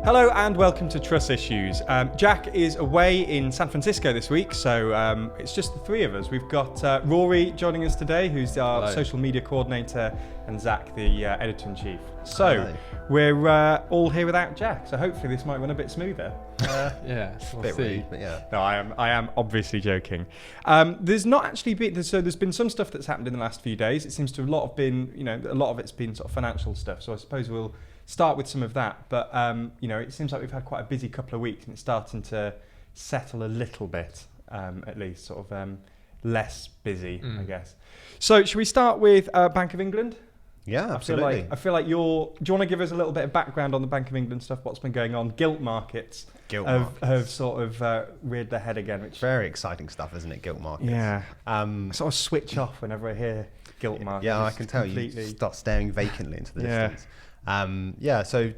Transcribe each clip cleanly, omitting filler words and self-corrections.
Hello and welcome to Truss Issues. Jack is away in San Francisco this week, so it's just the three of us. We've got Rory joining us today, who's our Hello. social media coordinator, and Zach, the editor-in-chief. So Hello. we're all here without Jack, so hopefully this might run a bit smoother. Yeah, we'll Bit see. rude, but yeah. No, I am obviously joking. There's not actually been, so there's been some stuff that's happened in the last few days. It seems to a lot of it's been sort of financial stuff, so I suppose we'll start with some of that, but it seems like we've had quite a busy couple of weeks and it's starting to settle a little bit, at least sort of less busy, I guess. So should we start with Bank of England? Yeah, absolutely. I feel like do you want to give us a little bit of background on the Bank of England stuff, what's been going on? Gilt markets have sort of reared their head again, which Very exciting stuff, isn't it? Gilt markets. yeah, I sort of switch off whenever I hear gilt markets. Yeah, I can tell completely. you start staring vacantly into the Yeah. distance. So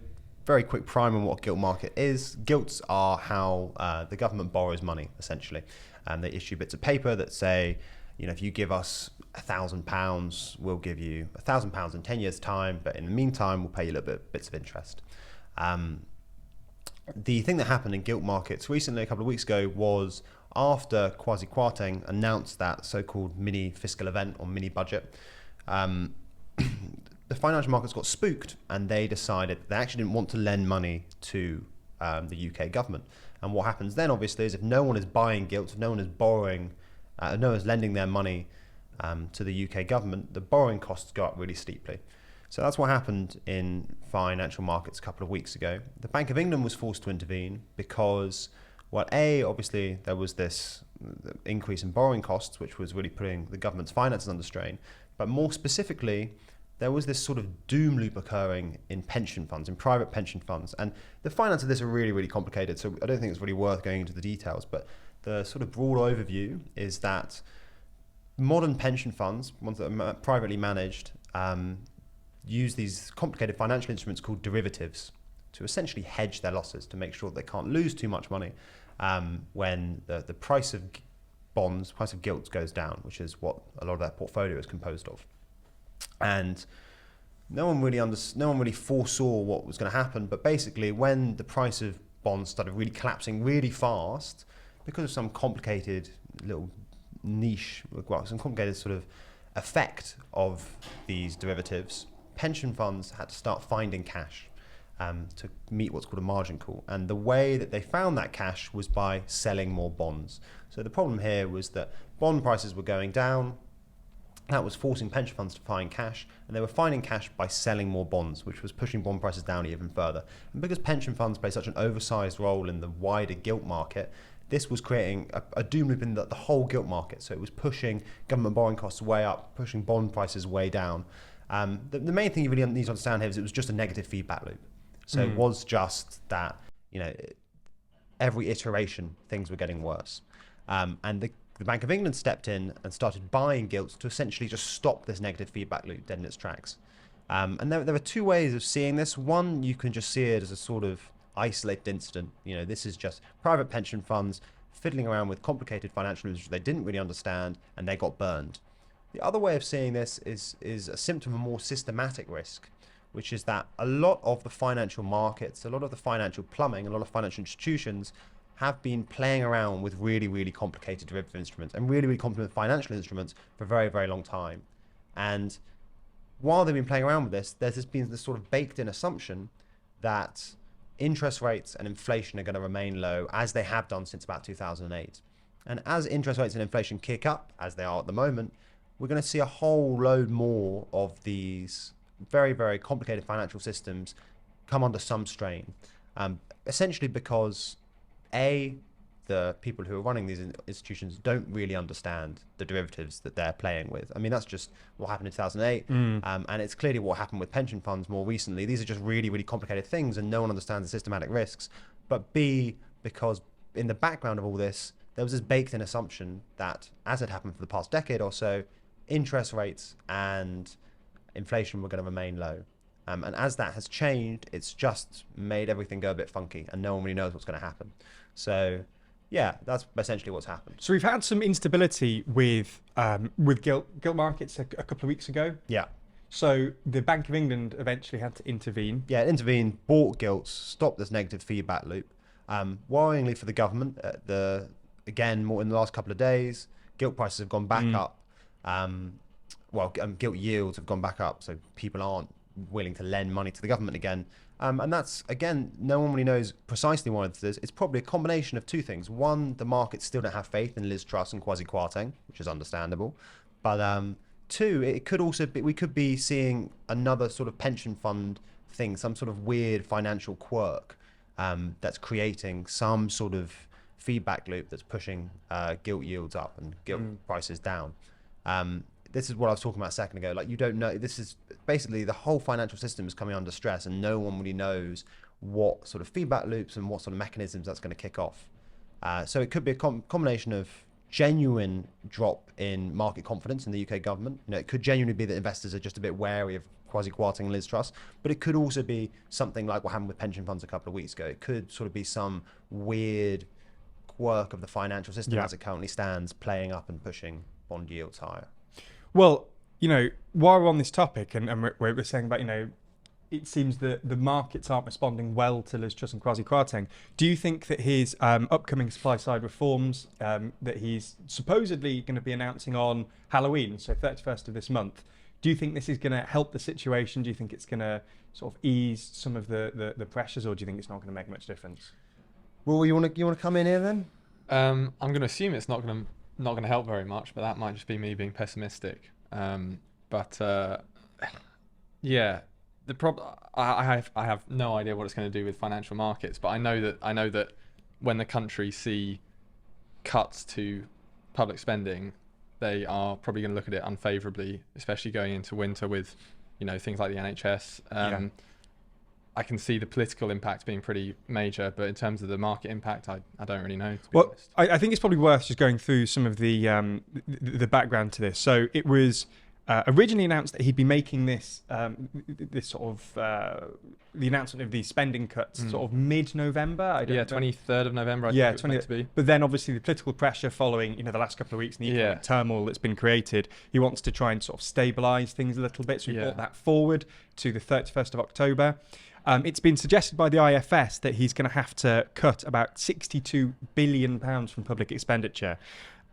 very quick primer on what gilt market is. Gilts are how the government borrows money, essentially. They issue bits of paper that say, if you give us £1,000, we'll give you £1,000 in 10 years' time, but in the meantime, we'll pay you a little bits of interest. The thing that happened in gilt markets recently, a couple of weeks ago, was after Kwarteng announced that so-called mini fiscal event or mini budget, the financial markets got spooked and they decided they actually didn't want to lend money to the UK government. And what happens then, obviously, is if no one is buying gilts, if no one is borrowing, no one is lending their money to the UK government, the borrowing costs go up really steeply. So that's what happened in financial markets a couple of weeks ago. The Bank of England was forced to intervene because, obviously there was this increase in borrowing costs, which was really putting the government's finances under strain. But more specifically, there was this sort of doom loop occurring in pension funds, in private pension funds. And the finance of this are really, really complicated, so I don't think it's really worth going into the details. But the sort of broad overview is that modern pension funds, ones that are privately managed, use these complicated financial instruments called derivatives to essentially hedge their losses, to make sure that they can't lose too much money when the price of bonds, price of gilts goes down, which is what a lot of their portfolio is composed of. And no one really foresaw what was going to happen. But basically, when the price of bonds started really collapsing really fast, because of some complicated little niche, some complicated sort of effect of these derivatives, pension funds had to start finding cash to meet what's called a margin call. And the way that they found that cash was by selling more bonds. So the problem here was that bond prices were going down. That was forcing pension funds to find cash, and they were finding cash by selling more bonds, which was pushing bond prices down even further. And because pension funds play such an oversized role in the wider gilt market, this was creating a doom loop in the whole gilt market. So it was pushing government borrowing costs way up, pushing bond prices way down. The main thing you really need to understand here is it was just a negative feedback loop. So it was just that, every iteration, things were getting worse. And the Bank of England stepped in and started buying gilts to essentially just stop this negative feedback loop dead in its tracks. And there are two ways of seeing this. One, you can just see it as a sort of isolated incident. This is just private pension funds fiddling around with complicated financial instruments they didn't really understand, and they got burned. The other way of seeing this is a symptom of a more systematic risk, which is that a lot of the financial markets, a lot of the financial plumbing, a lot of financial institutions have been playing around with really, really complicated derivative instruments and really, really complicated financial instruments for a very, very long time. And while they've been playing around with this, there's been this sort of baked in assumption that interest rates and inflation are going to remain low, as they have done since about 2008. And as interest rates and inflation kick up, as they are at the moment, we're going to see a whole load more of these very, very complicated financial systems come under some strain. Essentially because the people who are running these institutions don't really understand the derivatives that they're playing with. I mean, that's just what happened in 2008. And it's clearly what happened with pension funds more recently. These are just really, really complicated things and no one understands the systematic risks. But B, because in the background of all this, there was this baked in assumption that, as had happened for the past decade or so, interest rates and inflation were going to remain low. And as that has changed, it's just made everything go a bit funky and no one really knows what's going to happen. So yeah, that's essentially what's happened. So we've had some instability with gilt markets a couple of weeks ago. Yeah. So the Bank of England eventually had to intervene. Yeah, it intervened, bought gilts, stopped this negative feedback loop. Worryingly for the government, again, more in the last couple of days, gilt prices have gone back up. Gilt yields have gone back up, so people aren't willing to lend money to the government again. And that's, again, no one really knows precisely why this is. It's probably a combination of two things. One, the markets still don't have faith in Liz Truss and Kwasi Kwarteng, which is understandable. But two, it could also be, we could be seeing another sort of pension fund thing, some sort of weird financial quirk that's creating some sort of feedback loop that's pushing gilt yields up and gilt prices down. This is what I was talking about a second ago. Like, you don't know. This is basically the whole financial system is coming under stress, and no one really knows what sort of feedback loops and what sort of mechanisms that's going to kick off. So it could be a combination of genuine drop in market confidence in the UK government. It could genuinely be that investors are just a bit wary of Kwasi Kwarteng and Liz Truss, but it could also be something like what happened with pension funds a couple of weeks ago. It could sort of be some weird quirk of the financial system as it currently stands, playing up and pushing bond yields higher. Well, while we're on this topic, and we're saying about, it seems that the markets aren't responding well to Liz Truss and Kwasi Kwarteng. Do you think that his upcoming supply-side reforms that he's supposedly going to be announcing on Halloween, so 31st of this month, do you think this is going to help the situation? Do you think it's going to sort of ease some of the pressures, or do you think it's not going to make much difference? Well, you want to come in here then? I'm going to assume it's not going to help very much, but that might just be me being pessimistic. The problem, I have no idea what it's going to do with financial markets, but I know that when the country see cuts to public spending, they are probably going to look at it unfavourably, especially going into winter with, things like the NHS. I can see the political impact being pretty major, but in terms of the market impact, I don't really know. Well, I think it's probably worth just going through some of the background to this. So it was originally announced that he'd be making this sort of the announcement of these spending cuts sort of mid-November. 23rd of November. I think 20th. To be. But then obviously the political pressure following the last couple of weeks and the economic turmoil that's been created, he wants to try and sort of stabilise things a little bit. So he brought that forward to the 31st of October. It's been suggested by the IFS that he's going to have to cut about £62 billion from public expenditure.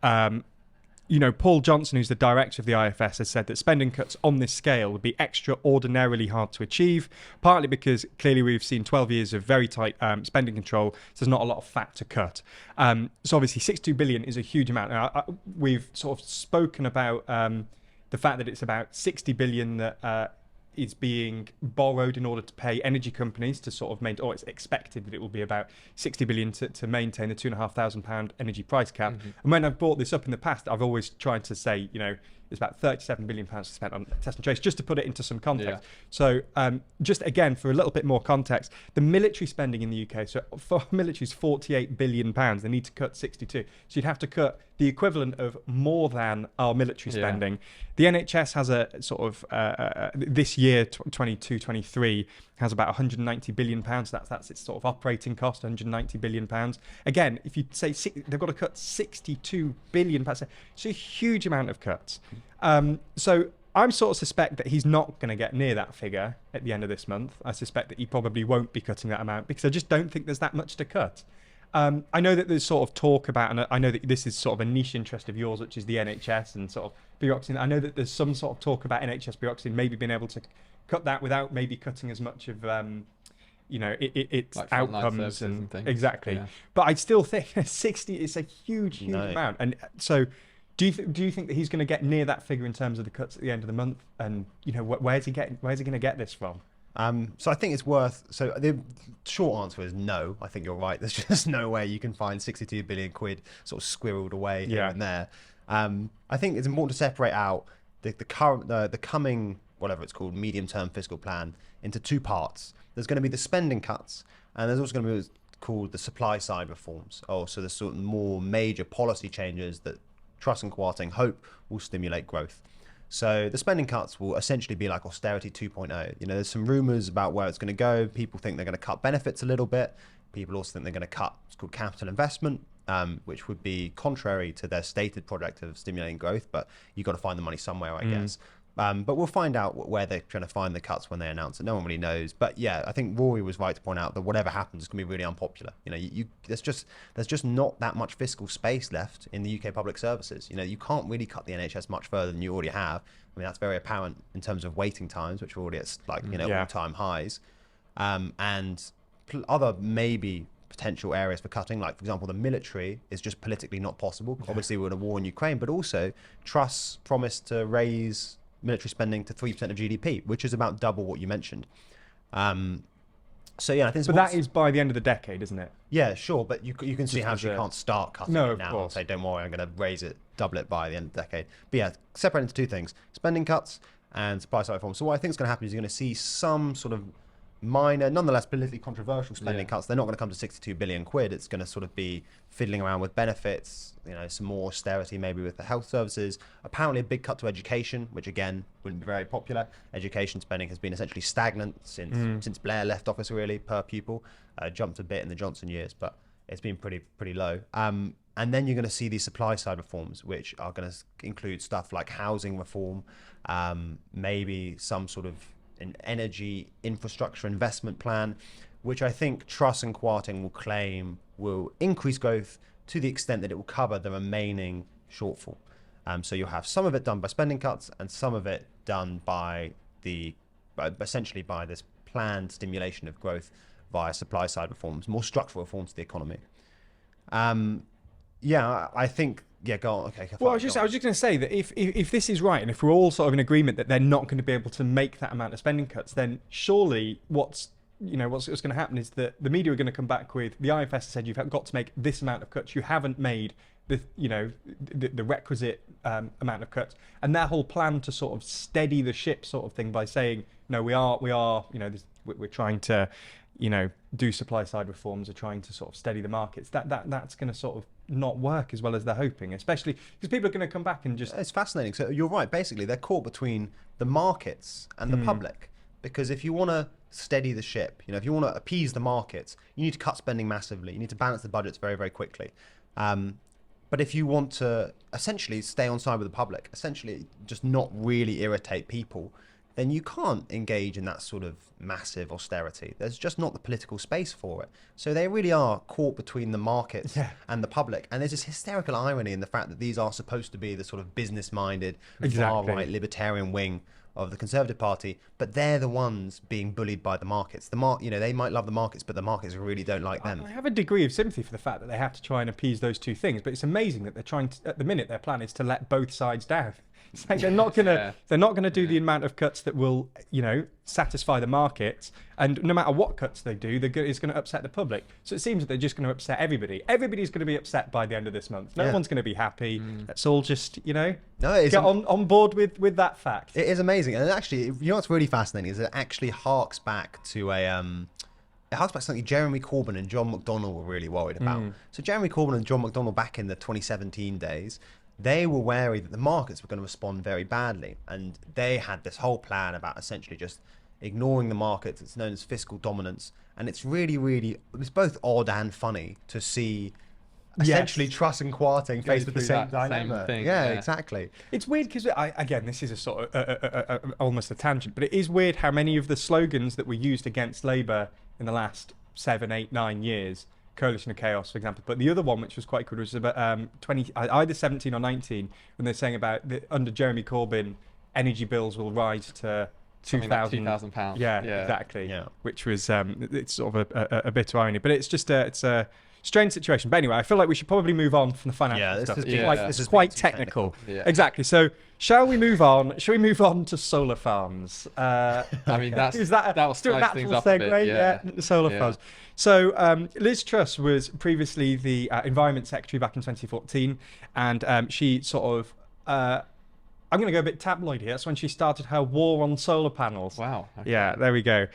Paul Johnson, who's the director of the IFS, has said that spending cuts on this scale would be extraordinarily hard to achieve, partly because clearly we've seen 12 years of very tight spending control, so there's not a lot of fat to cut. So obviously 62 billion is a huge amount. Now, we've sort of spoken about the fact that it's about 60 billion that is being borrowed in order to pay energy companies to sort of maintain, or it's expected that it will be about 60 billion to maintain the £2,500 energy price cap. And when I've brought this up in the past, I've always tried to say, there's about £37 billion spent on test and trace, just to put it into some context. So just again, for a little bit more context, the military spending in the UK, so for military is £48 billion, they need to cut 62. So you'd have to cut the equivalent of more than our military spending. The NHS has a sort of, this year, 22-23, has about £190 billion. That's its sort of operating cost, £190 billion. Again, if you say they've got to cut £62 billion, it's a huge amount of cuts. So I'm sort of suspect that he's not going to get near that figure at the end of this month. I suspect that he probably won't be cutting that amount because I just don't think there's that much to cut. I know that there's sort of talk about, and I know that this is sort of a niche interest of yours, which is the NHS and sort of bureaucracy. I know that there's some sort of talk about NHS bureaucracy and maybe being able to cut that without maybe cutting as much of its like outcomes and things. Exactly. Yeah. But I still think 60 is a huge amount. And so do you think that he's going to get near that figure in terms of the cuts at the end of the month? And where's he going to get this from? So I think it's worth. So the short answer is no. I think you're right. There's just no way you can find 62 billion quid sort of squirreled away here and there. I think it's important to separate out the coming, whatever it's called, medium-term fiscal plan into two parts. There's going to be the spending cuts, and there's also going to be what's called the supply-side reforms. So there's sort of more major policy changes that Truss and Kwarteng hope will stimulate growth. So the spending cuts will essentially be like austerity 2.0. There's some rumours about where it's going to go. People think they're going to cut benefits a little bit. People also think they're going to cut what's called capital investment, which would be contrary to their stated project of stimulating growth. But you've got to find the money somewhere, I guess. But we'll find out where they're trying to find the cuts when they announce it. No one really knows. But yeah, I think Rory was right to point out that whatever happens is going to be really unpopular. There's just not that much fiscal space left in the UK public services. You can't really cut the NHS much further than you already have. I mean, that's very apparent in terms of waiting times, which are already at all-time highs, and other maybe potential areas for cutting, like for example the military, is just politically not possible. Obviously we're in a war in Ukraine, but also Truss promised to raise military spending to 3% of GDP, which is about double what you mentioned. So yeah, I think. But that is by the end of the decade, isn't it? Yeah, sure, but you can see how she can't start cutting it now and say, don't worry, I'm going to raise it, double it by the end of the decade. But yeah, separate into two things: spending cuts and supply side reform. So what I think is going to happen is you're going to see some sort of minor, nonetheless politically controversial spending cuts. They're not going to come to 62 billion quid. It's going to sort of be fiddling around with benefits, some more austerity maybe with the health services. Apparently a big cut to education, which again wouldn't be very popular. Education spending has been essentially stagnant since Blair left office, really, per pupil. Jumped a bit in the Johnson years, but it's been pretty low. And then you're going to see these supply side reforms, which are going to include stuff like housing reform, maybe some sort of an energy infrastructure investment plan, which I think Truss and Kwarteng will claim will increase growth to the extent that it will cover the remaining shortfall. So you'll have some of it done by spending cuts and some of it done by essentially by this planned stimulation of growth via supply side reforms, more structural reforms to the economy. I think. Yeah, go on. Okay. Well, I was just going to say that if this is right, and if we're all sort of in agreement that they're not going to be able to make that amount of spending cuts, then surely what's going to happen is that the media are going to come back with the IFS has said you've got to make this amount of cuts. You haven't made the requisite amount of cuts, and that whole plan to sort of steady the ship sort of thing by saying no, we are we're trying to do supply side reforms, are trying to sort of steady the markets. That's going to sort of not work as well as they're hoping, especially because people are going to come back and just. It's fascinating. So you're right. Basically, they're caught between the markets and the public, because if you want to steady the ship, if you want to appease the markets, you need to cut spending massively. You need to balance the budgets very, very quickly. But if you want to essentially stay on side with the public, essentially just not really irritate people, then you can't engage in that sort of massive austerity. There's just not the political space for it. So they really are caught between the markets and the public. And there's this hysterical irony in the fact that these are supposed to be the sort of business-minded, far-right libertarian wing of the Conservative Party, but they're the ones being bullied by the markets. They might love the markets, but the markets really don't like them. I have a degree of sympathy for the fact that they have to try and appease those two things, but it's amazing that they're trying to, at the minute, their plan is to let both sides down. It's like they're not gonna do the amount of cuts that will, satisfy the markets, and no matter what cuts they do, it's going to upset the public. So it seems that they're just going to upset everybody. Everybody's going to be upset by the end of this month. No one's going to be happy. Let's all just, get on board with that fact. It is amazing, and actually, what's really fascinating is it actually harks back to something Jeremy Corbyn and John McDonnell were really worried about. So Jeremy Corbyn and John McDonnell back in the 2017 days, they were wary that the markets were going to respond very badly. And they had this whole plan about essentially just ignoring the markets. It's known as fiscal dominance. And it's really, really, it's both odd and funny to see essentially Truss and Kwarteng faced with the same dilemma. Thing, yeah, exactly. It's weird because, again, this is a sort of almost a tangent, but it is weird how many of the slogans that were used against Labour in the last 7, 8, 9 years, Coalition of Chaos, for example. But the other one, which was quite good, was about either 17 or 19, when they're saying about under Jeremy Corbyn, energy bills will rise to £2,000. Yeah, exactly. Yeah. Which was it's sort of a bit of irony, but it's just it's a strange situation. But anyway, I feel like we should probably move on from the financial stuff. This is quite technical. Yeah. Exactly. So shall we move on? Shall we move on to solar farms? I mean, that will spice things up a bit. Yeah, solar farms. So Liz Truss was previously the Environment Secretary back in 2014, and she sort of, I'm going to go a bit tabloid here. That's when she started her war on solar panels. Wow. Okay. Yeah, there we go.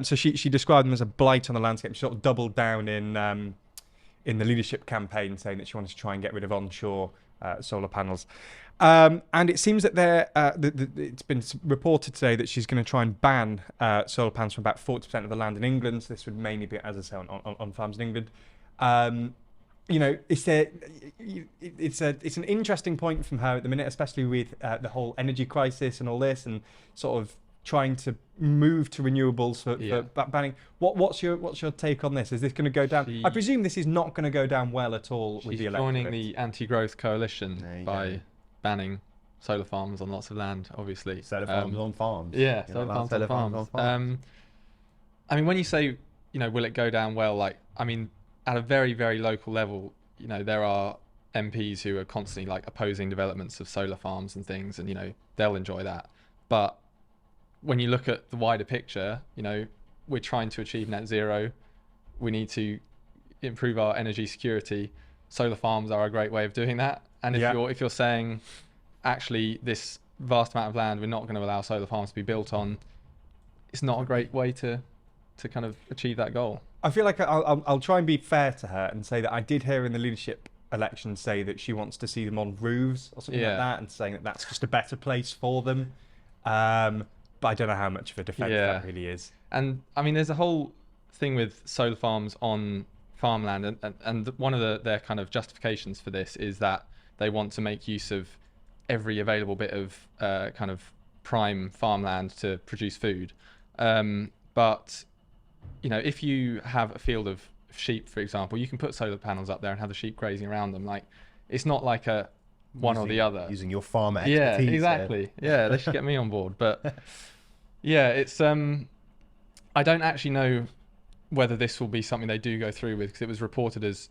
So she described them as a blight on the landscape. She sort of doubled down in the leadership campaign, saying that she wanted to try and get rid of onshore solar panels. And it seems that it's been reported today that she's going to try and ban solar panels from about 40% of the land in England. So this would mainly be, as I say, on farms in England. it's an interesting point from her at the minute, especially with the whole energy crisis and all this, and sort of trying to move to renewables for banning. What's your take on this? Is this going to go down? I presume this is not going to go down well at all with the electorate. She's joining the anti-growth coalition by banning solar farms on lots of land, obviously. Solar farms on farms. Yeah, solar farms on farms. I mean, when you say, will it go down well? Like, I mean, at a very, very local level, there are MPs who are constantly like opposing developments of solar farms and things, and they'll enjoy that. But when you look at the wider picture, we're trying to achieve net zero. We need to improve our energy security. Solar farms are a great way of doing that. And if you're saying, actually, this vast amount of land we're not going to allow solar farms to be built on, it's not a great way to kind of achieve that goal. I feel like I'll try and be fair to her and say that I did hear in the leadership election say that she wants to see them on roofs or something like that, and saying that that's just a better place for them. But I don't know how much of a defence that really is. And I mean, there's a whole thing with solar farms on farmland, and one of their kind of justifications for this is that they want to make use of every available bit of kind of prime farmland to produce food. But if you have a field of sheep, for example, you can put solar panels up there and have the sheep grazing around them. Like, it's not like a one or the other. Using your farmer expertise. Yeah, exactly. Yeah, they should get me on board. But yeah, it's I don't actually know whether this will be something they do go through with, because it was reported as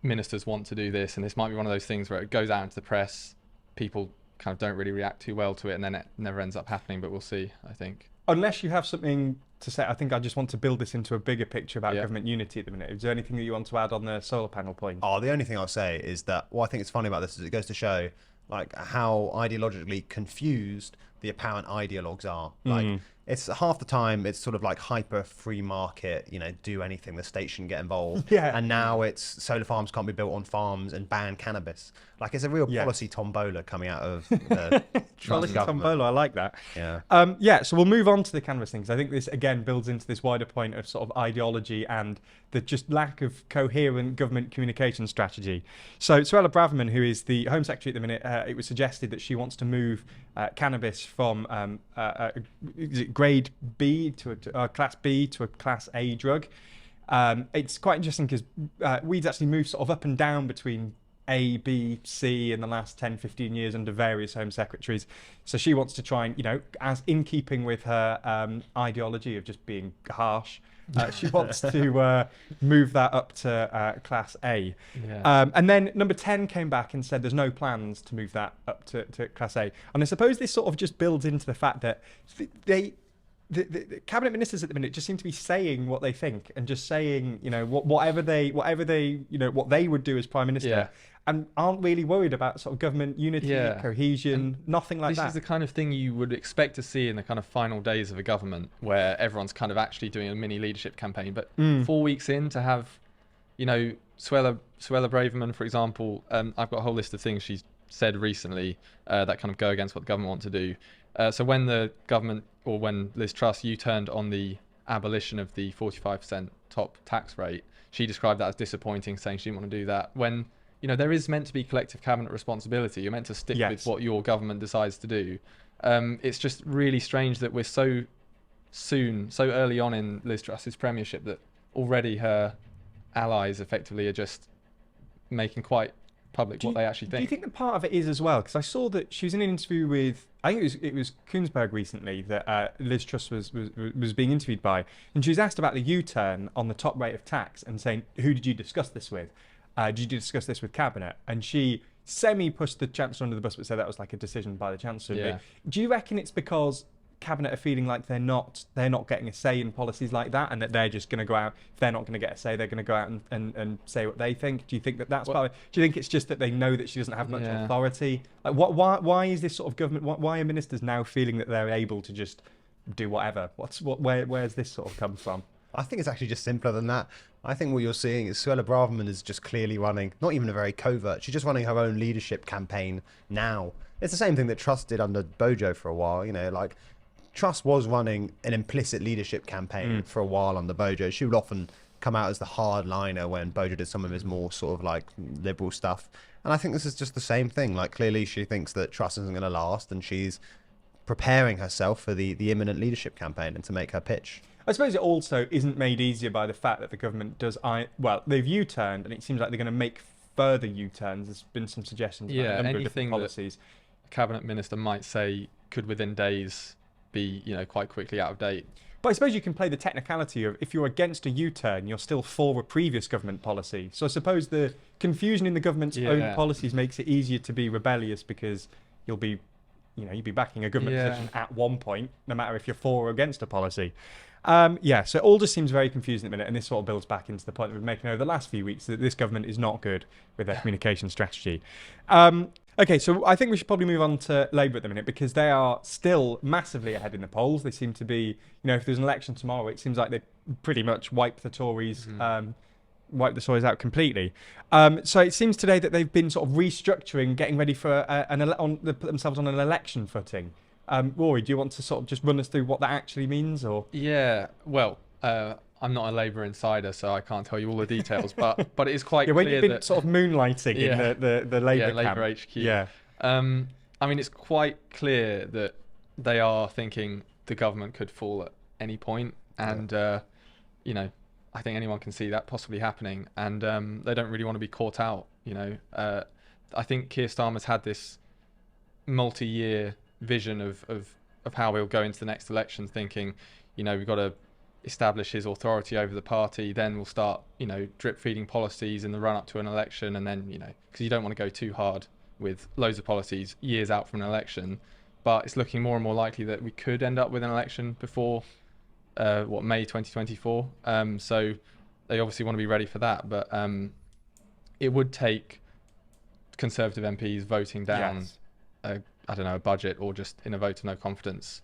ministers want to do this, and this might be one of those things where it goes out into the press, people kind of don't really react too well to it, and then it never ends up happening. But we'll see, I think. Unless you have something to say, I think I just want to build this into a bigger picture about government unity at the minute. Is there anything that you want to add on the solar panel point? Oh, the only thing I'll say is that what I think is funny about this is it goes to show like how ideologically confused the apparent ideologues are. Like, it's half the time it's sort of like hyper free market, do anything, the state shouldn't get involved. And now it's solar farms can't be built on farms and ban cannabis. Like, it's a real policy tombola coming out of the policy tombola. I like that. Yeah. So we'll move on to the cannabis things. I think this again builds into this wider point of sort of ideology and the just lack of coherent government communication strategy. So Suella Braverman, who is the Home Secretary at the minute, it was suggested that she wants to move cannabis from is it grade B to a class B to a class A drug. It's quite interesting because weeds actually move sort of up and down between A, B, C in the last 10, 15 years under various Home Secretaries. So she wants to try and, as in keeping with her ideology of just being harsh, she wants to move that up to Class A. And then number 10 came back and said there's no plans to move that up to Class A. And I suppose this sort of just builds into the fact that the cabinet ministers at the minute just seem to be saying what they think and just saying, whatever they, what they would do as prime minister, and aren't really worried about sort of government unity, cohesion, and nothing like that. This is the kind of thing you would expect to see in the kind of final days of a government where everyone's kind of actually doing a mini leadership campaign. But 4 weeks in to have, Suella Braverman, for example, I've got a whole list of things she's said recently that kind of go against what the government want to do. So when the government, or when Liz Truss U-turned on the abolition of the 45% top tax rate, she described that as disappointing, saying she didn't want to do that. When, there is meant to be collective cabinet responsibility. You're meant to stick with what your government decides to do. It's just really strange that we're so early on in Liz Truss's premiership that already her allies effectively are just making quite public what they actually think. Do you think that part of it is as well? Because I saw that she was in an interview with, I think it was Koonsberg recently that Liz Truss was being interviewed by, and she was asked about the U-turn on the top rate of tax and saying, who did you discuss this with? Did you discuss this with Cabinet? And she pushed the Chancellor under the bus, but said that was like a decision by the Chancellor. Yeah. Do you reckon it's because Cabinet are feeling like they're not getting a say in policies like that, and that they're just going to go out, if they're not going to get a say, they're going to go out and say what they think? Do you think that's part of it? Do you think it's just that they know that she doesn't have much authority? Like, why is this sort of government, why are ministers now feeling that they're able to just do whatever? Where's this sort of come from? I think it's actually just simpler than that. I think what you're seeing is Suella Braverman is just clearly running, not even a very covert, she's just running her own leadership campaign now. It's the same thing that Truss did under Bojo for a while, Truss was running an implicit leadership campaign for a while under Bojo. She would often come out as the hardliner when Bojo did some of his more sort of like liberal stuff. And I think this is just the same thing. Like, clearly she thinks that Truss isn't going to last, and she's preparing herself for the imminent leadership campaign and to make her pitch. I suppose it also isn't made easier by the fact that the government they've U-turned, and it seems like they're going to make further U-turns. There's been some suggestions about a number of different policies. A cabinet minister might say could within days be, quite quickly out of date. But I suppose you can play the technicality of, if you're against a U-turn, you're still for a previous government policy. So I suppose the confusion in the government's own policies makes it easier to be rebellious, because you'll be backing a government position at one point, no matter if you're for or against a policy. So it all just seems very confusing at the minute, and this sort of builds back into the point that we've been making over the last few weeks, that this government is not good with their communication strategy. Okay, so I think we should probably move on to Labour at the minute, because they are still massively ahead in the polls. They seem to be, if there's an election tomorrow, it seems like they pretty much wipe the Tories out completely. So it seems today that they've been sort of restructuring, getting ready for they put themselves on an election footing. Rory, do you want to sort of just run us through what that actually means? Or well, I'm not a Labour insider, so I can't tell you all the details, but it is quite when clear you've been that sort of moonlighting in the Labour camp. Labour HQ. Yeah. It's quite clear that they are thinking the government could fall at any point, and I think anyone can see that possibly happening, and they don't really want to be caught out. I think Keir Starmer's had this multi-year vision of how he'll go into the next election, thinking, we've got to establish his authority over the party, then we'll start, drip feeding policies in the run up to an election, and then, because you don't want to go too hard with loads of policies years out from an election. But it's looking more and more likely that we could end up with an election before May 2024. So they obviously want to be ready for that, but it would take Conservative MPs voting down a budget, or just in a vote of no confidence,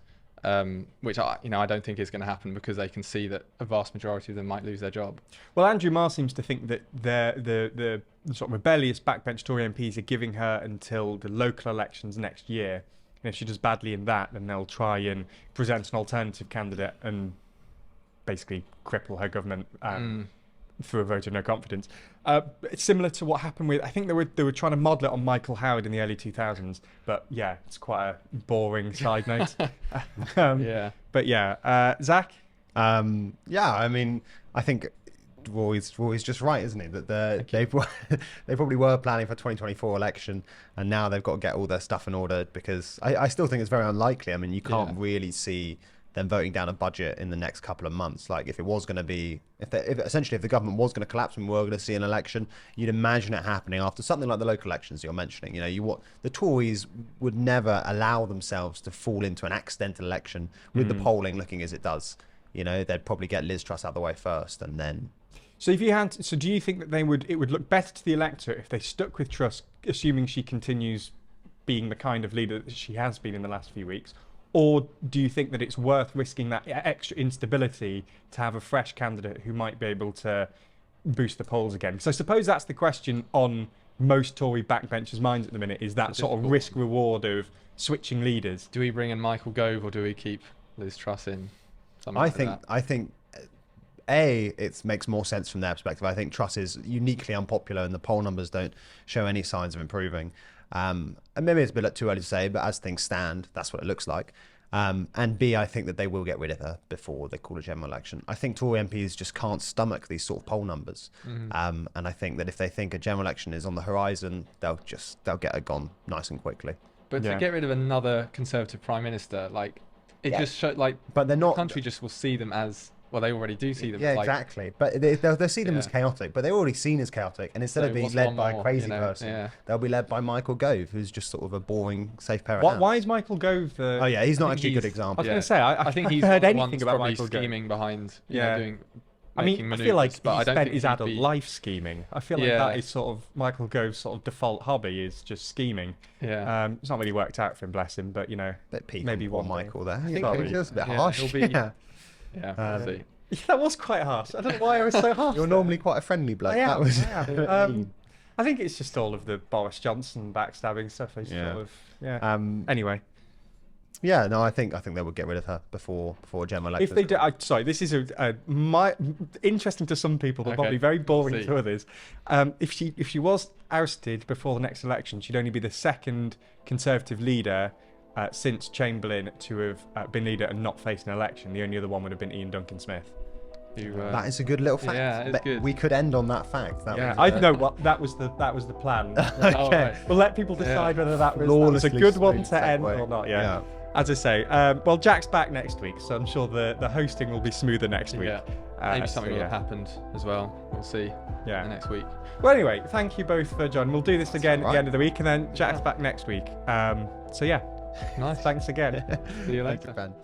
which I don't think is going to happen, because they can see that a vast majority of them might lose their job. Well, Andrew Marr seems to think that the sort of rebellious backbench Tory MPs are giving her until the local elections next year, and if she does badly in that, then they'll try and present an alternative candidate and basically cripple her government through a vote of no confidence. It's similar to what happened with, I think they were trying to model it on Michael Howard in the early 2000s, but it's quite a boring side note. But Zach? I think Roy's just right, isn't he? That they probably were planning for 2024 election, and now they've got to get all their stuff in order, because I still think it's very unlikely. You can't really see them voting down a budget in the next couple of months. Like, if it was going to be, if the government was going to collapse and we were going to see an election, you'd imagine it happening after something like the local elections you're mentioning. The Tories would never allow themselves to fall into an accidental election with the polling looking as it does. They'd probably get Liz Truss out of the way first, and then. So do you think that it would look better to the electorate if they stuck with Truss, assuming she continues being the kind of leader that she has been in the last few weeks? Or do you think that it's worth risking that extra instability to have a fresh candidate who might be able to boost the polls again? So I suppose that's the question on most Tory backbenchers' minds at the minute, is that sort of risk-reward of switching leaders. Do we bring in Michael Gove, or do we keep Liz Truss in? I think it makes more sense from their perspective. I think Truss is uniquely unpopular, and the poll numbers don't show any signs of improving. And maybe it's a bit too early to say, but as things stand, that's what it looks like. And B, I think that they will get rid of her before they call a general election. I think Tory MPs just can't stomach these sort of poll numbers. And I think that if they think a general election is on the horizon, they'll get her gone nice and quickly. But to get rid of another Conservative Prime Minister, just showed, but they're not. The country just will see them as. Well, they already do see them. Yeah, exactly. But they'll see them as chaotic. But they're already seen as chaotic. And instead of being led by a crazy person, they'll be led by Michael Gove, who's just sort of a boring, safe pair of hands. Why is Michael Gove? He's not actually a good example. I was going to say, I think he's heard anything about Michael Gove. Scheming behind, doing. I feel like he spent his adult life scheming. I feel like that is sort of Michael Gove's sort of default hobby, is just scheming. Yeah. It's not really worked out for him, bless him. But maybe one Michael there. I think it was a bit harsh. We'll see. Yeah, that was quite harsh. I don't know why I was so harsh. You're normally quite a friendly bloke. I am. I think it's just all of the Boris Johnson backstabbing stuff. Anyway. Yeah, no, I think they would get rid of her before a general election. If they do, sorry, this is interesting to some people, but Okay, probably very boring we'll see. to others. If she was ousted before the next election, she'd only be the second Conservative leader since Chamberlain to have been leader and not faced an election. The only other one would have been Ian Duncan Smith. That is a good little fact. Yeah, it's good. We could end on that fact. That was, I know what that was the plan. Oh, right. We'll let people decide whether that was a Flawlessly good one smooth to end segue. or not. Yeah. As I say, well, Jack's back next week, so I'm sure the hosting will be smoother next week. Yeah. Maybe something will have happened as well. We'll see. Yeah. Next week. Well, anyway, thank you both for joining. We'll do this again at all the right. end of the week, and then Jack's back next week. So yeah, Nice. thanks again. See you Thank later. you, Ben.